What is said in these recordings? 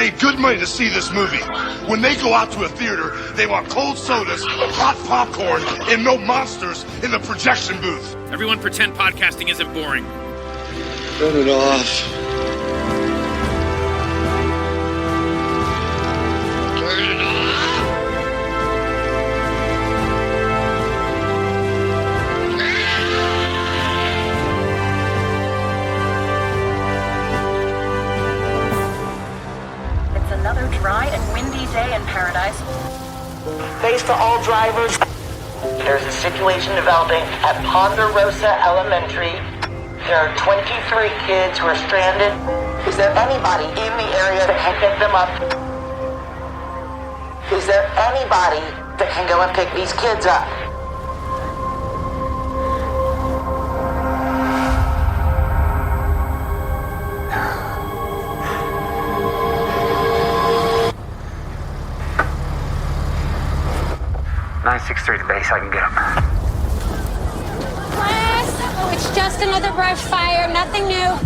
paid good money to see this movie. When they go out to a theater, they want cold sodas, hot popcorn, and no monsters in the projection booth. Everyone pretend podcasting isn't boring. Turn it off. Dry and windy day in paradise. Face for all drivers. There's a situation developing at Ponderosa Elementary. There are 23 kids who are stranded. Is there anybody in the area that can pick them up? Is there anybody that can go and pick these kids up? to base, I can get him. Class! Oh, it's just another brush fire, nothing new.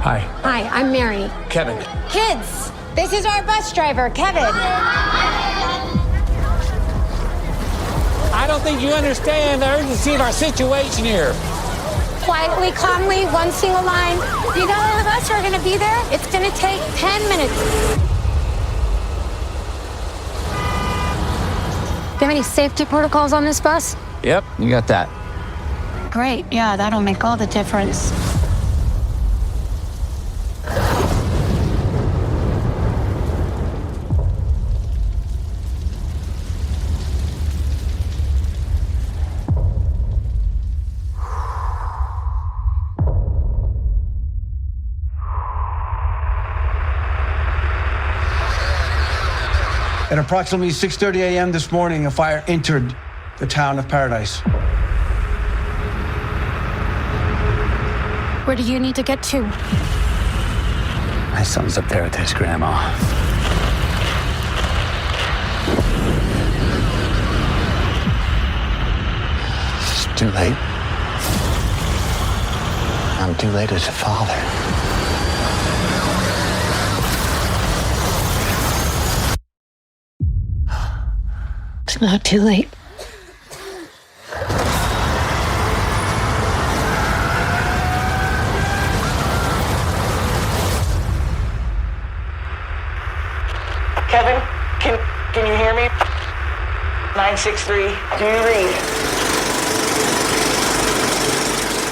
Hi. Hi, I'm Mary. Kevin. Kids, this is our bus driver, Kevin. I don't think you understand the urgency of our situation here. Quietly, calmly, one single line. You know all of us are going to be there. It's going to take 10 minutes. Do you have any safety protocols on this bus? Yep, you got that. Great, yeah, that'll make all the difference. At approximately 6:30 a.m. this morning, a fire entered the town of Paradise. Where do you need to get to? My son's up there with his grandma. It's too late. I'm too late as a father. It's not too late. Kevin, can you hear me? 963, do you read?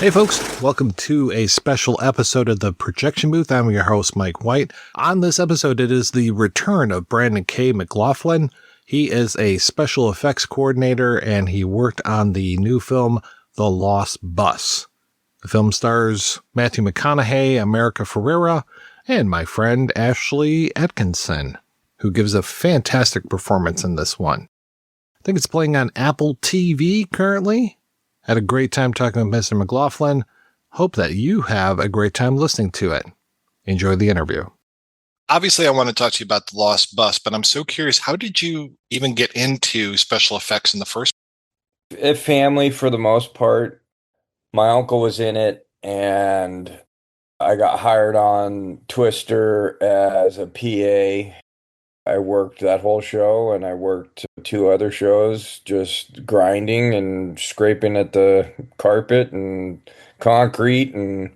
Hey folks, welcome to a special episode of the Projection Booth. I'm your host, Mike White. On this episode, it is the return of Brandon K. McLaughlin. He is a special effects coordinator, and he worked on the new film, The Lost Bus. The film stars Matthew McConaughey, America Ferrera, and my friend Ashley Atkinson, who gives a fantastic performance in this one. I think it's playing on Apple TV currently. Had a great time talking with Mr. McLaughlin. Hope that you have a great time listening to it. Enjoy the interview. Obviously, I want to talk to you about The Lost Bus, but I'm so curious, how did you even get into special effects in the first place? Family, for the most part. My uncle was in it, and I got hired on Twister as a PA. I worked that whole show, and I worked 2 other shows, just grinding and scraping at the carpet and concrete, and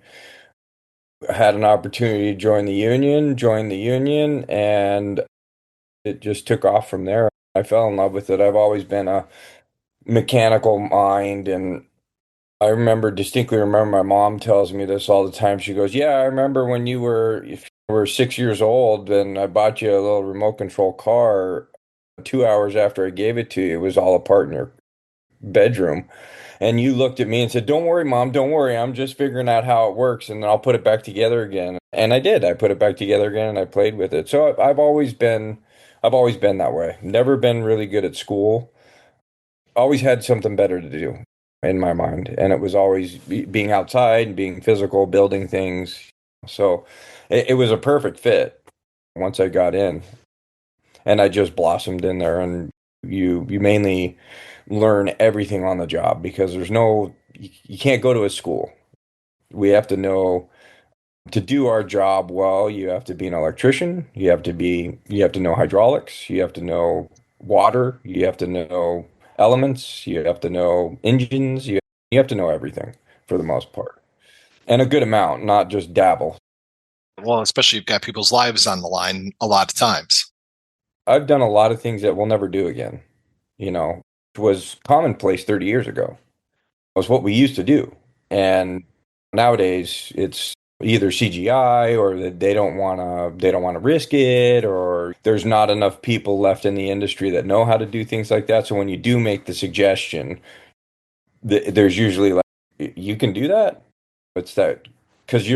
had an opportunity to join the union, and it just took off from there. I fell in love with it. I've always been a mechanical mind, and I distinctly remember my mom tells me this all the time. She goes, yeah, I remember when you were 6 years old, and I bought you a little remote control car. 2 hours after I gave it to you, it was all apart in your bedroom. And you looked at me and said, don't worry, Mom, don't worry. I'm just figuring out how it works, and then I'll put it back together again. And I did. I put it back together again, and I played with it. So I've always been that way. Never been really good at school. Always had something better to do in my mind. And it was always being outside and being physical, building things. So it was a perfect fit once I got in. And I just blossomed in there. And you mainly learn everything on the job, because you can't go to a school. We have to know To do our job well, you have to be an electrician, you have to know hydraulics, you have to know water, you have to know elements, you have to know engines, you have to know everything for the most part. And a good amount, not just dabble. Well, especially you've got people's lives on the line a lot of times. I've done a lot of things that we'll never do again. It was commonplace 30 years ago. It was what we used to do. And nowadays it's either CGI or that they don't want to risk it, or there's not enough people left in the industry that know how to do things like that. So when you do make the suggestion, there's usually like, you can do that? It's that because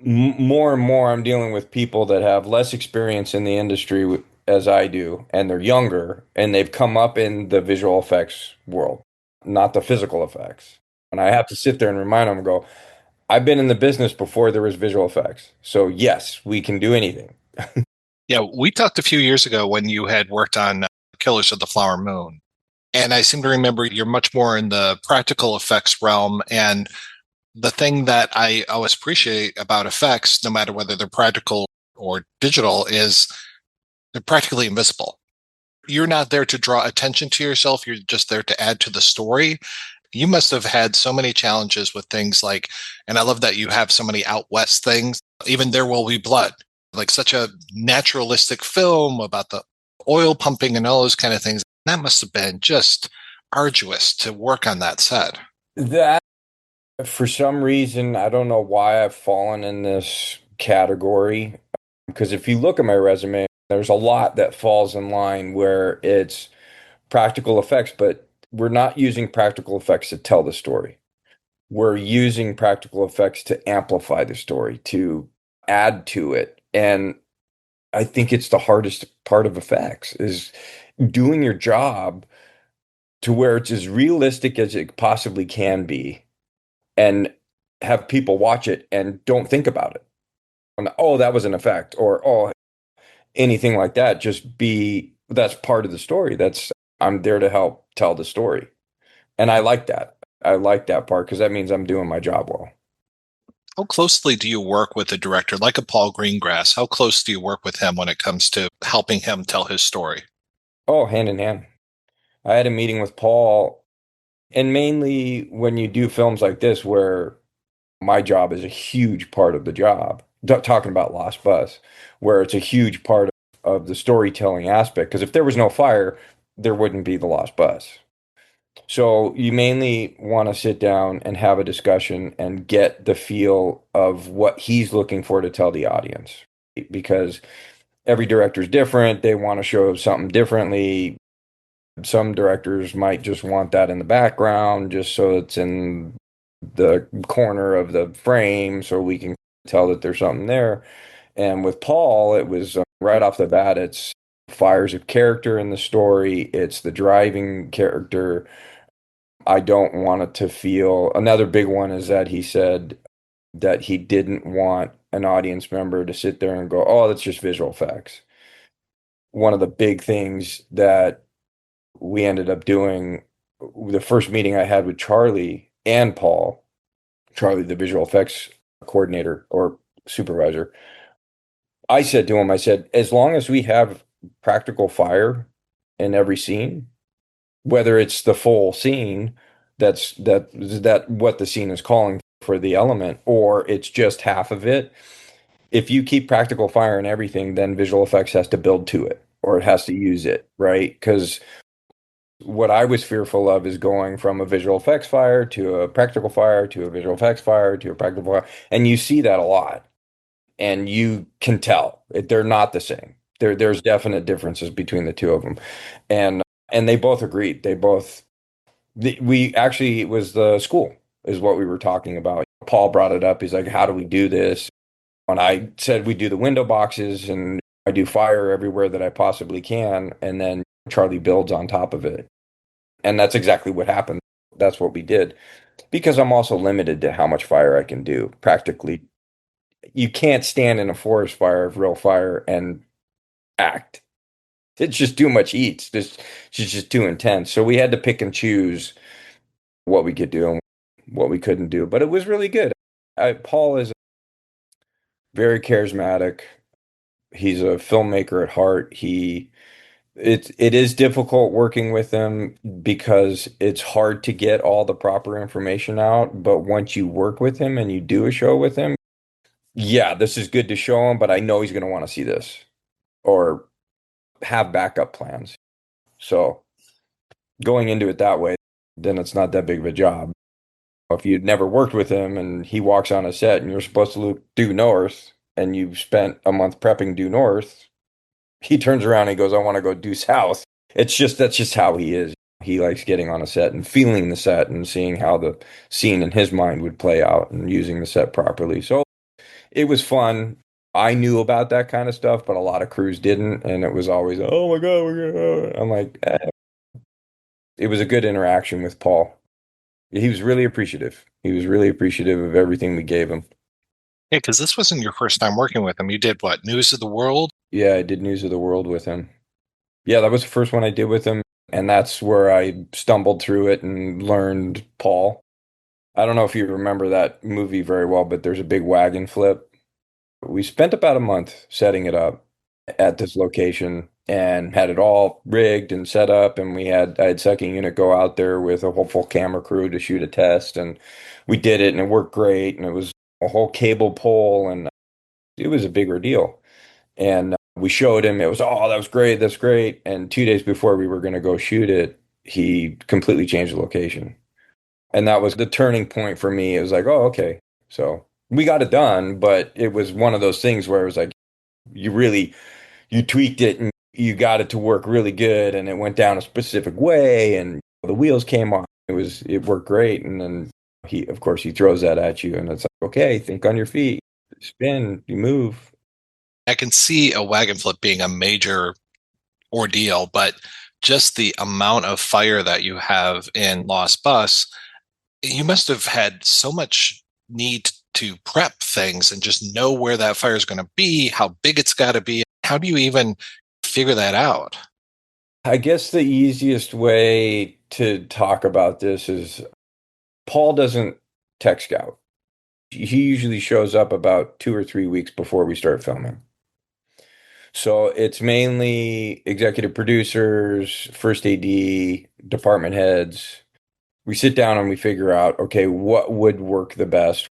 more and more I'm dealing with people that have less experience in the industry as I do, and they're younger, and they've come up in the visual effects world, not the physical effects. And I have to sit there and remind them and go, I've been in the business before there was visual effects. So yes, we can do anything. Yeah, we talked a few years ago when you had worked on Killers of the Flower Moon. And I seem to remember you're much more in the practical effects realm. And the thing that I always appreciate about effects, no matter whether they're practical or digital, is they're practically invisible. You're not there to draw attention to yourself. You're just there to add to the story. You must have had so many challenges with things like, and I love that you have so many out west things, even There Will Be Blood, like such a naturalistic film about the oil pumping and all those kind of things. That must have been just arduous to work on that set. That, for some reason, I don't know why I've fallen in this category. Because if you look at my resume, there's a lot that falls in line where it's practical effects, but we're not using practical effects to tell the story. We're using practical effects to amplify the story, to add to it. And I think it's the hardest part of effects is doing your job to where it's as realistic as it possibly can be and have people watch it and don't think about it. And, oh, that was an effect, or oh, anything like that. That's part of the story. I'm there to help tell the story. And I like that. I like that part because that means I'm doing my job well. How closely do you work with a director like a Paul Greengrass? How close do you work with him when it comes to helping him tell his story? Oh, hand in hand. I had a meeting with Paul, and mainly when you do films like this, where my job is a huge part of the job, talking about Lost Bus, where it's a huge part of the storytelling aspect. Because if there was no fire, there wouldn't be the Lost Bus. So you mainly want to sit down and have a discussion and get the feel of what he's looking for to tell the audience. Because every director is different. They want to show something differently. Some directors might just want that in the background, just so it's in the corner of the frame so we can tell that there's something there. And with Paul, it was right off the bat, it's fires of character in the story. It's the driving character. I don't want it to feel. Another big one is that he said that he didn't want an audience member to sit there and go, oh, that's just visual effects. One of the big things that we ended up doing, the first meeting I had with Charlie and Paul, Charlie, the visual effects coordinator or supervisor, I said to him, I said, as long as we have practical fire in every scene, whether it's the full scene, that what the scene is calling for the element, or it's just half of it. If you keep practical fire in everything, then visual effects has to build to it, or it has to use it, right? Because what I was fearful of is going from a visual effects fire to a practical fire to a visual effects fire to a practical fire, and you see that a lot, and you can tell they're not the same. There's definite differences between the two of them, and they both agreed. We actually, it was the school is what we were talking about. Paul brought it up. He's like, how do we do this? And I said, we do the window boxes and I do fire everywhere that I possibly can. And then Charlie builds on top of it. And that's exactly what happened. That's what we did. Because I'm also limited to how much fire I can do. Practically, you can't stand in a forest fire of real fire and act. It's just too much heat. It's just too intense. So we had to pick and choose what we could do and what we couldn't do. But it was really good. Paul is very charismatic. He's a filmmaker at heart. It is difficult working with him because it's hard to get all the proper information out. But once you work with him and you do a show with him, yeah, this is good to show him, but I know he's going to want to see this or have backup plans. So going into it that way, then it's not that big of a job. If you'd never worked with him and he walks on a set and you're supposed to look due north and you've spent a month prepping due north, he turns around and he goes, I want to go due south. That's just how he is. He likes getting on a set and feeling the set and seeing how the scene in his mind would play out and using the set properly. So it was fun. I knew about that kind of stuff, but a lot of crews didn't. And it was always, oh my God, we're gonna. I'm like, eh. It was a good interaction with Paul. He was really appreciative. He was really appreciative of everything we gave him. Yeah, because this wasn't your first time working with him. You did what? News of the World? Yeah, I did News of the World with him. Yeah, that was the first one I did with him. And that's where I stumbled through it and learned Paul. I don't know if you remember that movie very well, but there's a big wagon flip. We spent about a month setting it up at this location and had it all rigged and set up. And I had second unit go out there with a whole full camera crew to shoot a test. And we did it and it worked great. And it was a whole cable pole and it was a big ordeal. And we showed him, it was, oh, that was great. That's great. And 2 days before we were going to go shoot it, he completely changed the location. And that was the turning point for me. It was like, oh, okay. So we got it done, but it was one of those things where it was like, you tweaked it and you got it to work really good and it went down a specific way and the wheels came on. It worked great. And then of course he throws that at you and it's like, okay, think on your feet, spin, you move. I can see a wagon flip being a major ordeal, but just the amount of fire that you have in Lost Bus, you must have had so much need to prep things and just know where that fire is going to be, how big it's got to be. How do you even figure that out? I guess the easiest way to talk about this is Paul doesn't tech scout. He usually shows up about 2 or 3 weeks before we start filming. So it's mainly executive producers, first AD, department heads. We sit down and we figure out, okay, what would work the best.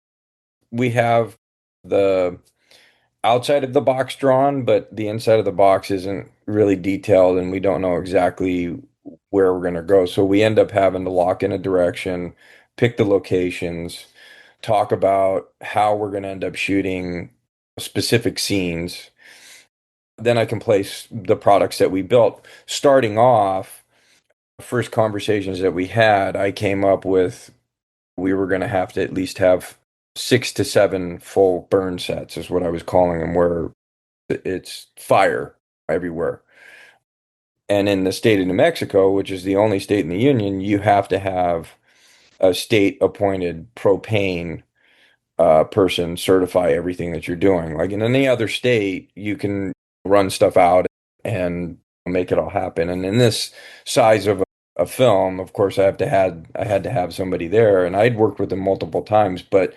We have the outside of the box drawn, but the inside of the box isn't really detailed and we don't know exactly where we're going to go. So we end up having to lock in a direction, pick the locations, talk about how we're going to end up shooting specific scenes. Then I can place the products that we built. Starting off, first conversations that we had, I came up with we were going to have to at least have 6 to 7 full burn sets is what I was calling them, where it's fire everywhere. And in the state of New Mexico, which is the only state in the union, you have to have a state appointed propane person certify everything that you're doing. Like in any other state, you can run stuff out and make it all happen. And in this size of a film, of course, I had to have somebody there, and I'd worked with them multiple times, but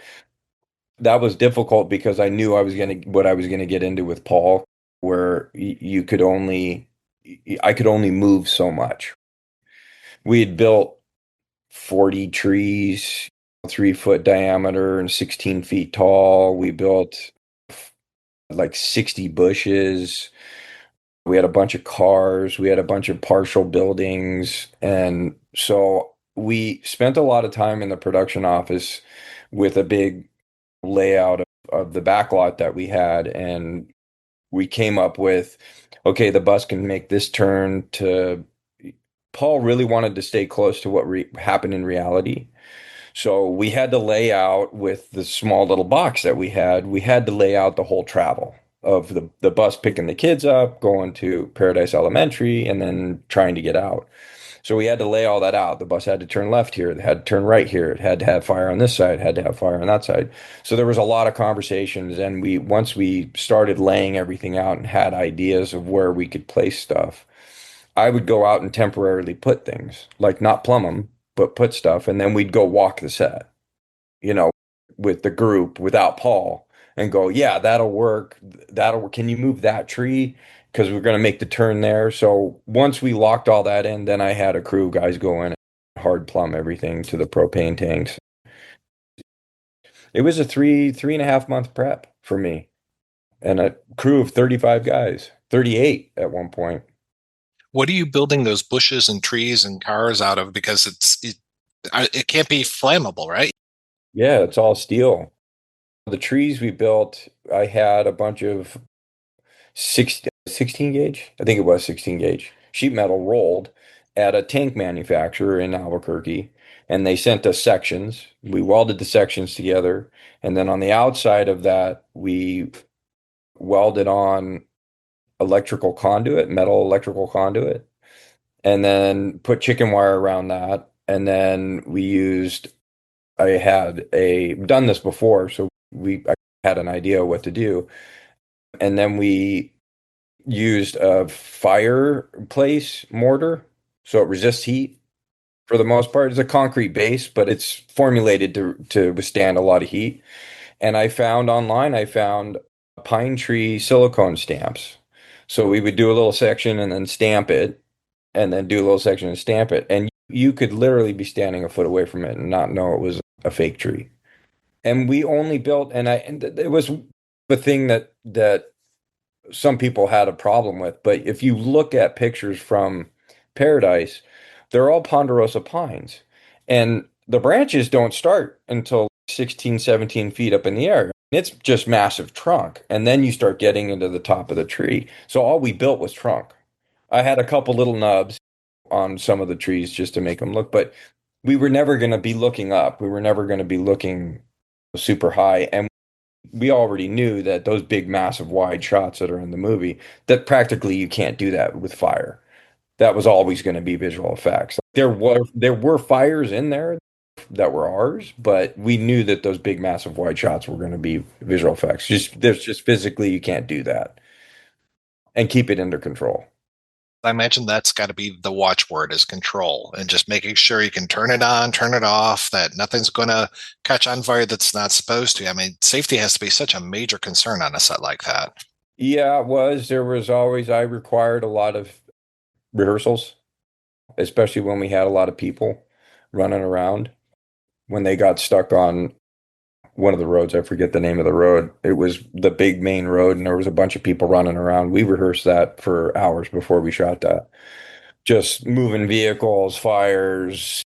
that was difficult because I knew what I was gonna get into with Paul, where I could only move so much. We had built 40 trees, 3-foot diameter and 16 feet tall. We built like 60 bushes. We had a bunch of cars. We had a bunch of partial buildings. And so we spent a lot of time in the production office with a big layout of the backlot that we had. And we came up with, okay, the bus can make this turn to... Paul really wanted to stay close to what happened in reality. So we had to lay out with the small little box that we had to lay out the whole travel of the bus picking the kids up, going to Paradise Elementary, and then trying to get out. So we had to lay all that out. The bus had to turn left here. It had to turn right here. It had to have fire on this side. It had to have fire on that side. So there was a lot of conversations. And once we started laying everything out and had ideas of where we could place stuff, I would go out and temporarily put things, like not plumb them, but put stuff. And then we'd go walk the set, with the group without Paul. and go, yeah, that'll work. That'll work. Can you move that tree? Because we're going to make the turn there. So once we locked all that in, then I had a crew of guys go in and hard plumb everything to the propane tanks. It was a 3.5 month prep for me and a crew of 35 guys, 38 at one point. What are you building those bushes and trees and cars out of? Because it can't be flammable, right? Yeah, it's all steel. The trees we built, I had a bunch of 16 gauge, I think it was 16 gauge, sheet metal rolled at a tank manufacturer in Albuquerque. And they sent us sections. We welded the sections together. And then on the outside of that, we welded on electrical conduit, metal electrical conduit, and then put chicken wire around that. And then I had done this before, so I had an idea what to do. And then we used a fireplace mortar, so it resists heat for the most part. It's a concrete base, but it's formulated to withstand a lot of heat. And I found pine tree silicone stamps. So we would do a little section and then stamp it, and then do a little section and stamp it. And you could literally be standing a foot away from it and not know it was a fake tree. And we only built, and it was the thing that some people had a problem with. But if you look at pictures from Paradise, they're all ponderosa pines. And the branches don't start until 16, 17 feet up in the air. It's just massive trunk. And then you start getting into the top of the tree. So all we built was trunk. I had a couple little nubs on some of the trees just to make them look, but we were never going to be looking up. We were never going to be looking super high. And we already knew that those big, massive, wide shots that are in the movie, that practically you can't do that with fire. That was always going to be visual effects. There were fires in there that were ours, but we knew that those big, massive, wide shots were going to be visual effects. There's just physically you can't do that and keep it under control. I imagine that's got to be the watchword, is control, and just making sure you can turn it on, turn it off, that nothing's going to catch on fire that's not supposed to. I mean, safety has to be such a major concern on a set like that. Yeah, it was. I required a lot of rehearsals, especially when we had a lot of people running around. When they got stuck on one of the roads, I forget the name of the road. It was the big main road, and there was a bunch of people running around. We rehearsed that for hours before we shot that. Just moving vehicles, fires.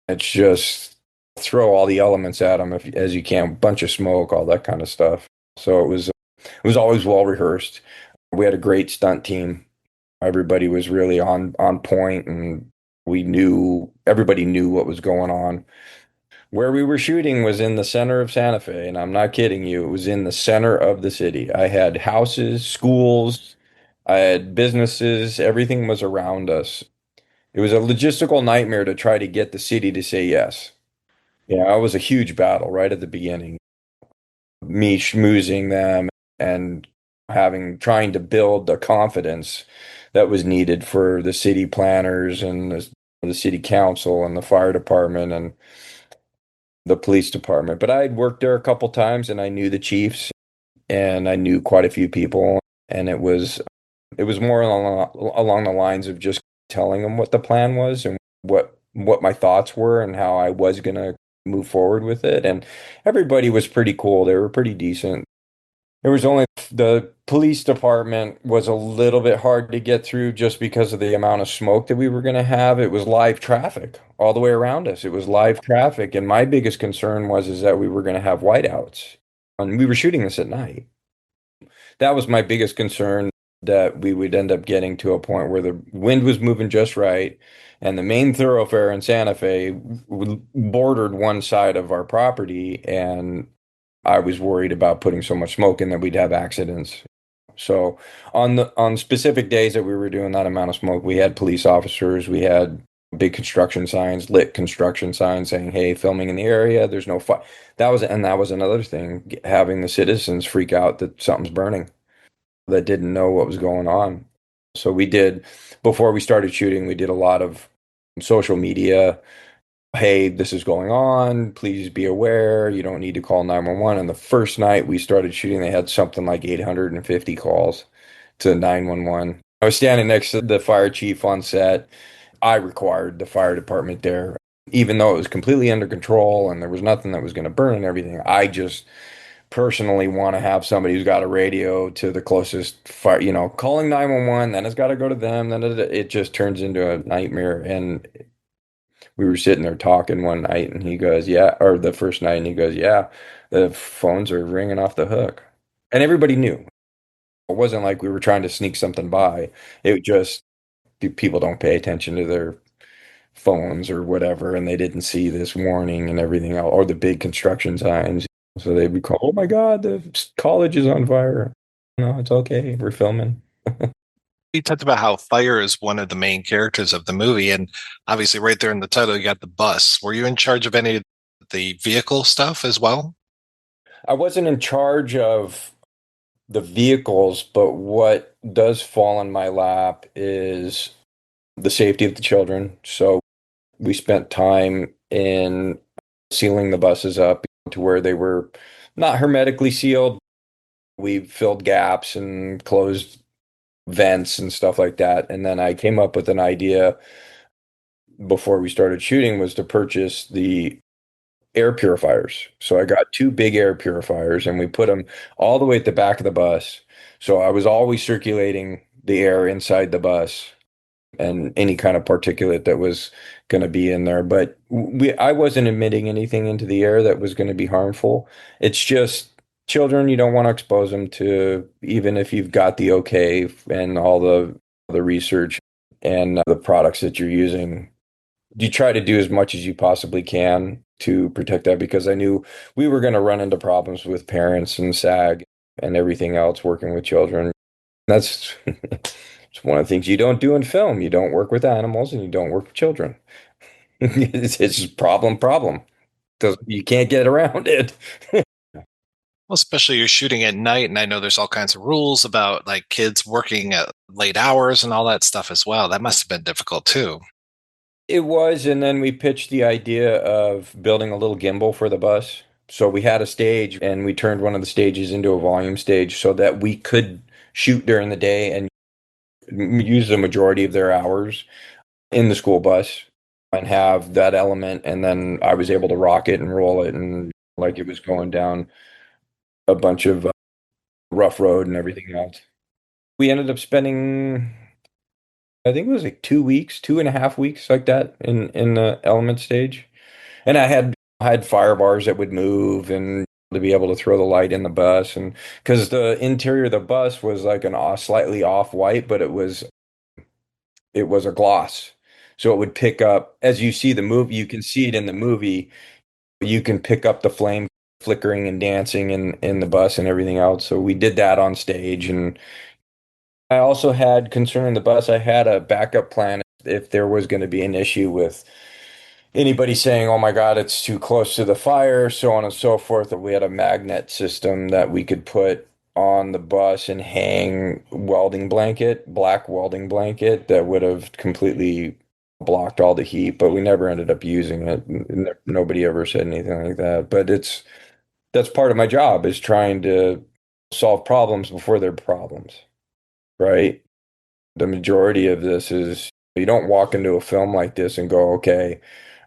It's just throw all the elements at them as you can. Bunch of smoke, all that kind of stuff. So it was always well rehearsed. We had a great stunt team. Everybody was really on point, and everybody knew what was going on. Where we were shooting was in the center of Santa Fe, and I'm not kidding you. It was in the center of the city. I had houses, schools, I had businesses, everything was around us. It was a logistical nightmare to try to get the city to say yes. Yeah, it was a huge battle right at the beginning. Me schmoozing them and trying to build the confidence that was needed for the city planners and the city council and the fire department and the police department. But I had worked there a couple times, and I knew the chiefs, and I knew quite a few people, and it was more along the lines of just telling them what the plan was and what my thoughts were and how I was going to move forward with it. And everybody was pretty cool. They were pretty decent. There was only the police department was a little bit hard to get through just because of the amount of smoke that we were going to have. It was live traffic all the way around us. It was live traffic. And my biggest concern is that we were going to have whiteouts. And we were shooting this at night. That was my biggest concern, that we would end up getting to a point where the wind was moving just right. And the main thoroughfare in Santa Fe bordered one side of our property, and I was worried about putting so much smoke in that we'd have accidents. So on specific days that we were doing that amount of smoke, we had police officers, we had big construction signs, lit construction signs saying, "Hey, filming in the area, there's no fire." That was another thing, having the citizens freak out that something's burning, that didn't know what was going on. So before we started shooting, we did a lot of social media, hey, this is going on. Please be aware. You don't need to call 911. And the first night we started shooting, they had something like 850 calls to 911. I was standing next to the fire chief on set. I required the fire department there, even though it was completely under control and there was nothing that was going to burn and everything. I just personally want to have somebody who's got a radio to the closest fire, calling 911, then it's got to go to them. Then it just turns into a nightmare. And we were sitting there talking one night and he goes, yeah, or the first night, and he goes, yeah, the phones are ringing off the hook. And everybody knew. It wasn't like we were trying to sneak something by. It just, people don't pay attention to their phones or whatever, and they didn't see this warning and everything else, or the big construction signs. So they'd be called, oh my God, the college is on fire. No, it's okay. We're filming. You talked about how fire is one of the main characters of the movie, and obviously right there in the title, you got the bus. Were you in charge of any of the vehicle stuff as well? I wasn't in charge of the vehicles, but what does fall in my lap is the safety of the children. So we spent time in sealing the buses up to where they were not hermetically sealed. We filled gaps and closed vents and stuff like that. And then I came up with an idea before we started shooting was to purchase the air purifiers. So I got two big air purifiers and we put them all the way at the back of the bus. So I was always circulating the air inside the bus and any kind of particulate that was going to be in there. But I wasn't emitting anything into the air that was going to be harmful. It's just children, you don't want to expose them to, even if you've got the okay and all the research and the products that you're using. You try to do as much as you possibly can to protect that, because I knew we were going to run into problems with parents and SAG and everything else working with children. That's it's one of the things you don't do in film. You don't work with animals and you don't work with children. It's just problem. You can't get around it. Well, especially you're shooting at night, and I know there's all kinds of rules about like kids working at late hours and all that stuff as well. That must have been difficult too. It was, and then we pitched the idea of building a little gimbal for the bus. So we had a stage, and we turned one of the stages into a volume stage so that we could shoot during the day and use the majority of their hours in the school bus and have that element. And then I was able to rock it and roll it, and like it was going down a bunch of rough road and everything else. We ended up spending, I think it was like 2 weeks, 2.5 weeks, like that in the element stage. And I had fire bars that would move and to be able to throw the light in the bus. And because the interior of the bus was like slightly off white, but it was a gloss. So it would pick up, as you see the movie, you can see it in the movie, you can pick up the flame flickering and dancing in the bus and everything else. So we did that on stage. And I also had, concerning the bus, I had a backup plan if there was going to be an issue with anybody saying, oh my God, it's too close to the fire, so on and so forth. That we had a magnet system that we could put on the bus and hang black welding blanket that would have completely blocked all the heat, but we never ended up using it. Nobody ever said anything like that. But that's part of my job, is trying to solve problems before they're problems, right? The majority of this is, you don't walk into a film like this and go, okay,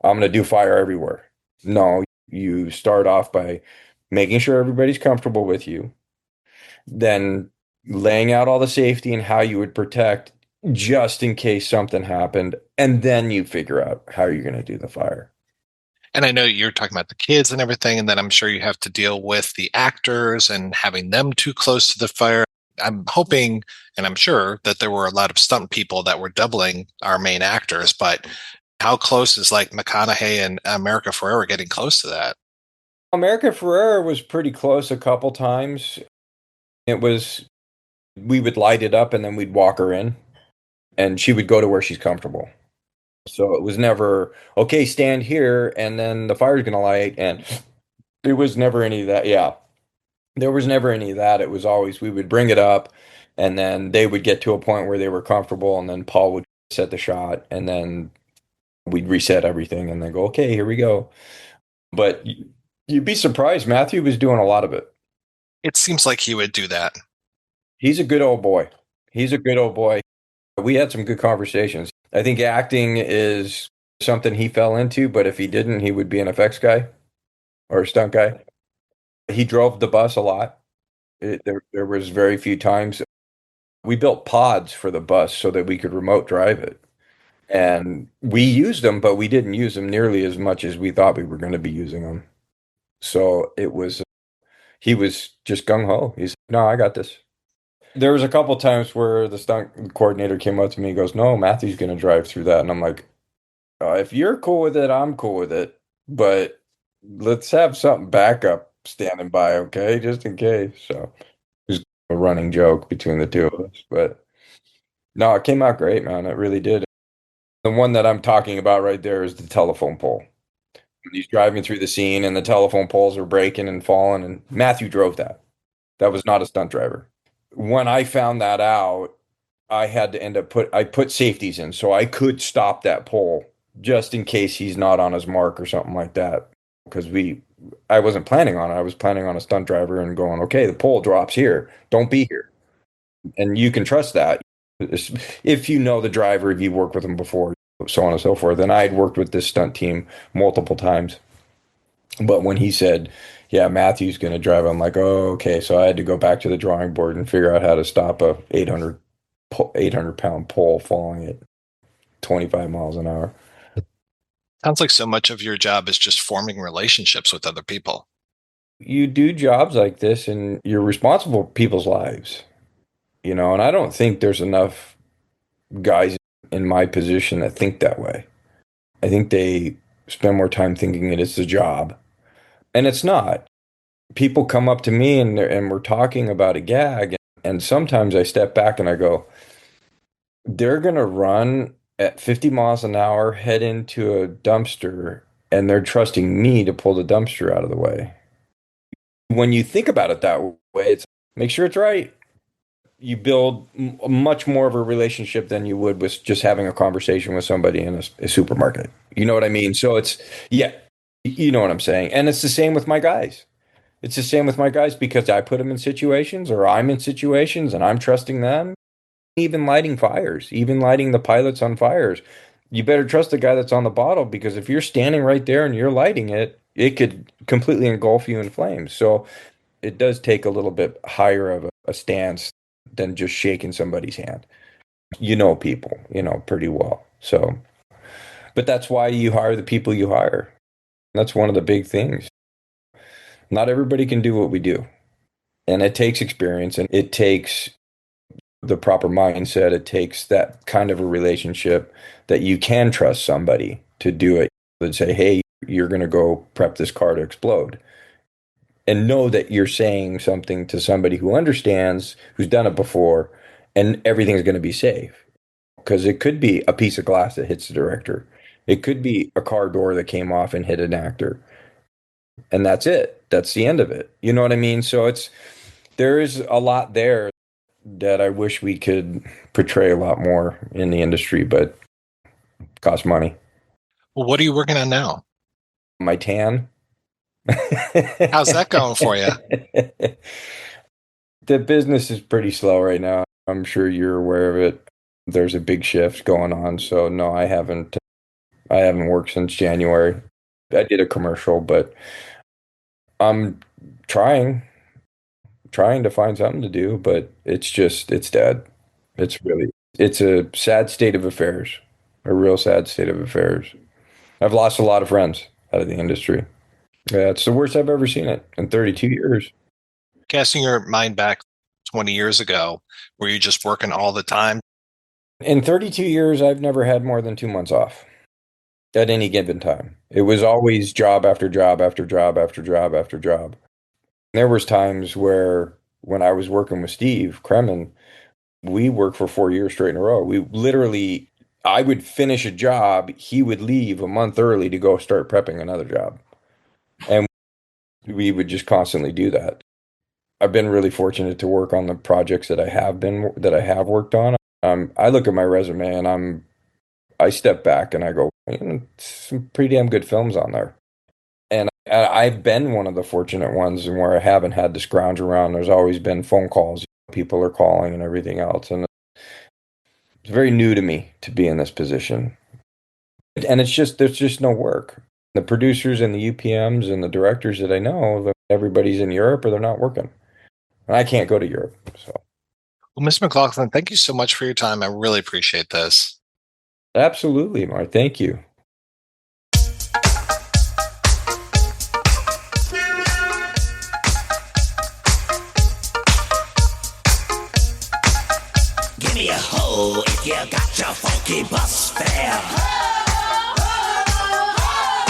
I'm going to do fire everywhere. No, you start off by making sure everybody's comfortable with you, then laying out all the safety and how you would protect just in case something happened, and then you figure out how you're going to do the fire. And I know you're talking about the kids and everything, and then I'm sure you have to deal with the actors and having them too close to the fire. I'm hoping, and I'm sure, that there were a lot of stunt people that were doubling our main actors, but how close is like McConaughey and America Ferrera getting close to that? America Ferrera was pretty close a couple times. We would light it up and then we'd walk her in and she would go to where she's comfortable. So it was never, okay, stand here and then the fire's going to light. And there was never any of that. Yeah. There was never any of that. It was always, we would bring it up and then they would get to a point where they were comfortable and then Paul would set the shot and then We'd reset everything and then go, okay, here we go. But you'd be surprised. Matthew was doing a lot of it. It seems like he would do that. He's a good old boy. He's a good old boy. We had some good conversations. I think acting is something he fell into, but if he didn't, he would be an effects guy or a stunt guy. He drove the bus a lot. There was very few times. We built pods for the bus so that we could remote drive it. And we used them, but we didn't use them nearly as much as we thought we were going to be using them. So he was just gung ho. He's like, no, I got this. There was a couple times where the stunt coordinator came up to me and goes, no, Matthew's going to drive through that. And I'm like, if you're cool with it, I'm cool with it. But let's have something backup standing by, okay? Just in case. So it was a running joke between the two of us. But no, it came out great, man. It really did. The one that I'm talking about right there is the telephone pole. He's driving through the scene and the telephone poles are breaking and falling, and Matthew drove that. That was not a stunt driver. When I found that out, I had to I put safeties in so I could stop that pole just in case he's not on his mark or something like that. Because I wasn't planning on it. I was planning on a stunt driver and going, okay, the pole drops here. Don't be here. And you can trust that. If you know the driver, if you worked with him before, so on and so forth. And I'd worked with this stunt team multiple times. But when he said, yeah, Matthew's going to drive, I'm like, oh, okay. So I had to go back to the drawing board and figure out how to stop a 800-pound pole falling at 25 miles an hour. Sounds like so much of your job is just forming relationships with other people. You do jobs like this and you're responsible for people's lives, and I don't think there's enough guys in my position that think that way. I think they spend more time thinking it is a job, and it's not. People come up to me and we're talking about a gag, and sometimes I step back and I go, they're going to run at 50 miles an hour, head into a dumpster, and they're trusting me to pull the dumpster out of the way. When you think about it that way, it's make sure it's right. You build much more of a relationship than you would with just having a conversation with somebody in a supermarket. You know what I mean? So you know what I'm saying. And it's the same with my guys. It's the same with my guys because I put them in situations or I'm in situations and I'm trusting them. Even lighting fires, even lighting the pilots on fires. You better trust the guy that's on the bottle because if you're standing right there and you're lighting it, it could completely engulf you in flames. So it does take a little bit higher of a stance than just shaking somebody's hand. People, pretty well. So, but that's why you hire the people you hire. That's one of the big things. Not everybody can do what we do. And it takes experience and it takes the proper mindset. It takes that kind of a relationship that you can trust somebody to do it. That say, hey, you're going to go prep this car to explode. And know that you're saying something to somebody who understands, who's done it before, and everything's going to be safe. Because it could be a piece of glass that hits the director. It could be a car door that came off and hit an actor. And that's it. That's the end of it. You know what I mean? So there is a lot there that I wish we could portray a lot more in the industry, but it costs money. Well, what are you working on now? My tan. How's that going for you? The business is pretty slow right now. I'm sure you're aware of it. There's a big shift going on. So no, I haven't worked since January. I did a commercial, but I'm trying to find something to do, but it's dead. It's a sad state of affairs, a real sad state of affairs. I've lost a lot of friends out of the industry. Yeah, it's the worst I've ever seen it in 32 years. Casting your mind back 20 years ago, were you just working all the time? In 32 years, I've never had more than 2 months off at any given time. It was always job after job after job after job after job. There was times where when I was working with Steve Kremen, we worked for 4 years straight in a row. I would finish a job, he would leave a month early to go start prepping another job. And we would just constantly do that. I've been really fortunate to work on the projects that I have worked on. I look at my resume and I step back and I go, Some pretty damn good films on there. And I've been one of the fortunate ones where I haven't had to scrounge around. There's always been phone calls. People are calling and everything else. And it's very new to me to be in this position. And there's just no work. The producers and the UPMs and the directors that I know, everybody's in Europe or they're not working. And I can't go to Europe. So, well, Mr. McLaughlin, thank you so much for your time. I really appreciate this. Absolutely, Mark. Thank you. Give me a hoe if you got your funky bus fare.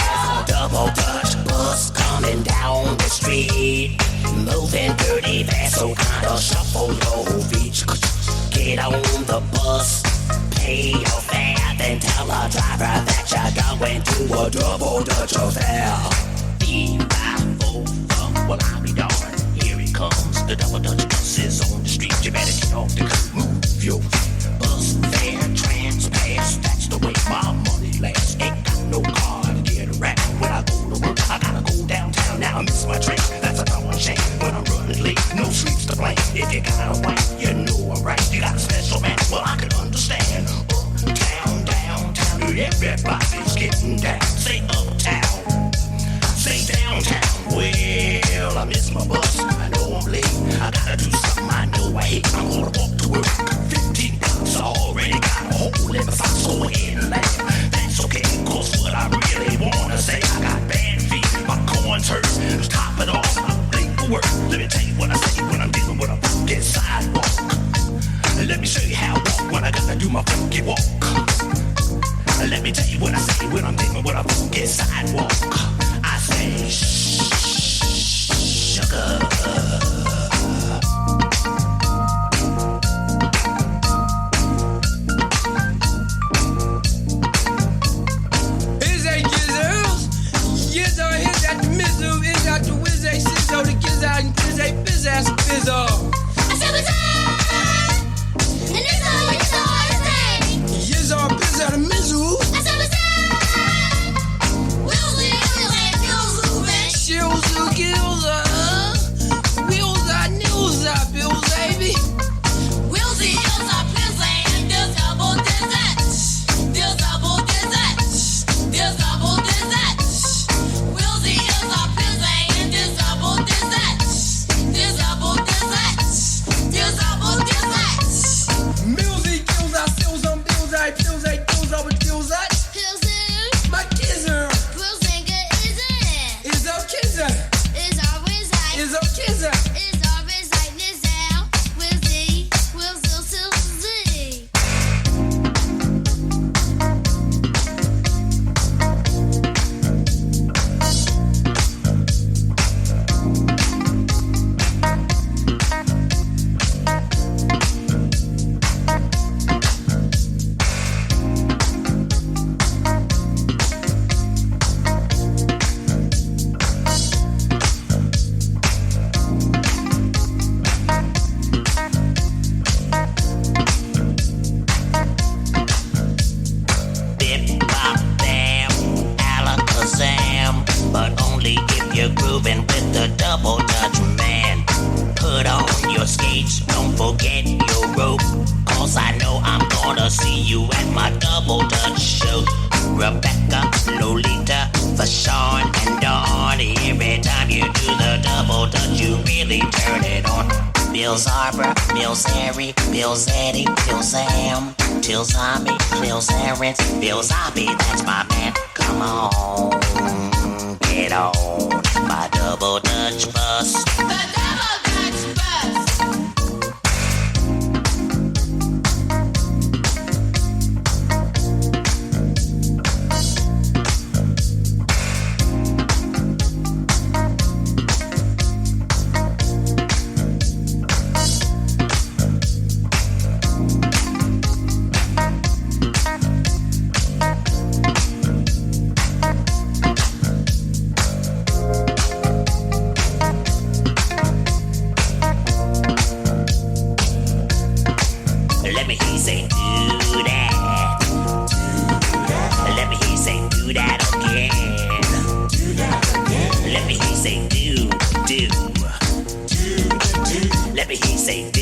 There's a double Dutch bus coming down the street, moving dirty fast, so kinda shuffle your feet. Get on the bus, pay your fare, then tell the driver that you're going to a double Dutch affair. 5-4, well I'll be darned, here it comes. The double Dutch bus is on the street, you better get off the curb, move your feet. Bus fare, transpass, that's the way my money lasts. Ain't got no car to get around when I go to work. I gotta go downtown now, I miss my train. That's a darn shame when I'm running late, no sleeps to blame. If you got a wife, you know I'm right. You got a special man, well I can understand. Uptown, downtown, everybody's getting down. Say uptown, say downtown. Well, I miss my bus, I know I'm late. I gotta do something I know I hate. I'm gonna walk to work, 15 bucks. I already got a hole in the socks, so ahead and laugh. That's okay, cause what I really wanna say, I got bad feet, my corn's hurt. Just top it off, I'm late for work. Let me tell you what I say when I'm dealing with a fucking sidewalk. Let me show you how I walk when I gotta do my funky walk. Let me tell you what I say when I'm dealing with a funky sidewalk. I say, sugar. say do, do. Let me hear you say